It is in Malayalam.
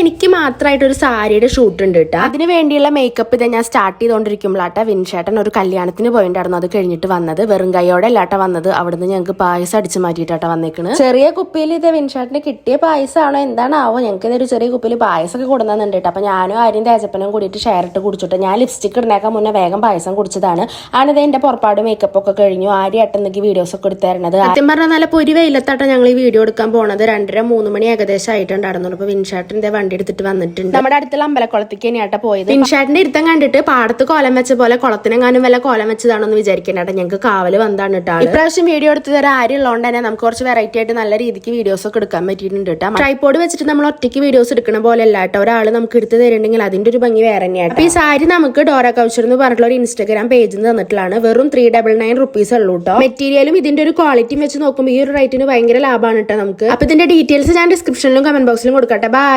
എനിക്ക് മാത്രമായിട്ട് ഒരു സാരിയുടെ ഷൂട്ട് ഉണ്ട് കേട്ടോ. അതിന് വേണ്ടിയുള്ള മേക്കപ്പ് ഇത് ഞാൻ സ്റ്റാർട്ട് ചെയ്തുകൊണ്ടിരിക്കുമ്പോഴാട്ട വിൻഷേട്ടൻ ഒരു കല്യാണത്തിന് പോയിട്ടുണ്ടായിരുന്നു. അത് കഴിഞ്ഞിട്ട് വന്നത് വെറും കൈയോടെ അല്ലാട്ട വന്നത്. അവിടുന്ന് ഞങ്ങൾക്ക് പായസം അടിച്ചു മാറ്റിയിട്ടാ വന്നേക്കണ്. ചെറിയ കുപ്പിയിൽ ഇത് വിൻഷേട്ടന് കിട്ടിയ പായസമാണോ എന്താണാവോ, ഞങ്ങൾക്ക് ഇതൊരു ചെറിയ കുപ്പിയിൽ പായസമൊക്കെ കൊടുക്കുന്നുണ്ട് കേട്ടോ. അപ്പൊ ഞാനും ആരും തേജപ്പനും കൂടിയിട്ട് ഷെയർ ഇട്ട് കുടിച്ചിട്ട് ഞാൻ ലിപ്സ്റ്റിക് ഇടുന്നേക്കാൻ മുന്നേ വേഗം പായസം കുടിച്ചതാണ്. ആണിത് എന്റെ പുറപ്പാട് മേക്കപ്പ് ഒക്കെ കഴിഞ്ഞു. ആരും ഏട്ടനക്ക് വീഡിയോസ് ഒക്കെ എടുത്തു തരണത്. സത്യം പറഞ്ഞാൽ നല്ല പൊരി വെയിലത്താട്ടോ ഞങ്ങൾ ഈ വീഡിയോ എടുക്കാൻ പോണത്. 2:30-3 മണി ഏകദേശം ആയിട്ടുണ്ടായിരുന്നു. അപ്പൊ വിൻഷേട്ടന്റെ വണ്ടി എടുത്തിട്ട് വന്നിട്ടുണ്ട്. നമ്മുടെ അടുത്തുള്ള അമ്പലക്കുളത്തേക്ക് തന്നെയാട്ടോ പോയത്. വിൻഷേട്ടന്റെ ഇരുത്തം കണ്ടിട്ട് പാടത്ത് കോലം വെച്ച പോലെ കുളത്തിനെങ്ങാനും വല്ല കോലം വെച്ചതാണെന്ന് വിചാരിക്കണ്ട. ഞങ്ങൾക്ക് കാവല് വന്നാണ് കേട്ടോ. ഇപ്രാവശ്യം വീഡിയോ എടുത്തു തരാൻ ആരും ഉള്ളതുകൊണ്ട് തന്നെ നമുക്ക് കുറച്ച് വെറൈറ്റി ആയിട്ട് നല്ല രീതിക്ക് വീഡിയോസ് ഒക്കെ എടുക്കാൻ പറ്റിയിട്ടുണ്ട് കേട്ടോ. ട്രൈപോഡ് വെച്ചിട്ട് നമ്മൾ ഒറ്റയ്ക്ക് വീഡിയോസ് എടുക്കുന്ന പോലെ അല്ല കേട്ടോ. ഒരാൾ നമുക്ക് എടുത്ത് തരുന്നുണ്ടെങ്കിൽ അതിന്റെ ഒരു ഭംഗി വേറെ തന്നെയാണ്. അപ്പൊ ഈ സാരി നമുക്ക് ഡോറ കൗച്ചർ എന്ന് പറഞ്ഞിട്ടുള്ള ഒരു ഇൻസ്റ്റാഗ്രാം പേജിൽ നിന്ന് തന്നിട്ടുള്ളതാണ്. വെറും 399 റുപ്പീസ് ഉള്ളൂ കേട്ടോ. മെറ്റീരിയലും ഇതിന്റെ ഒരു ക്വാളിറ്റിയും വെച്ച് നോക്കുമ്പോൾ ഈ ഒരു റേറ്റിന് ഭയങ്കര ലാഭമാണ് കേട്ടോ നമുക്ക്. അപ്പൊ ഇതിന്റെ ഡീറ്റെയിൽസ് ഞാൻ ഡിസ്ക്രിപ്ഷനിലും കമന്റ് ബോക്സിലും കൊടുക്കട്ടെ. ബൈ.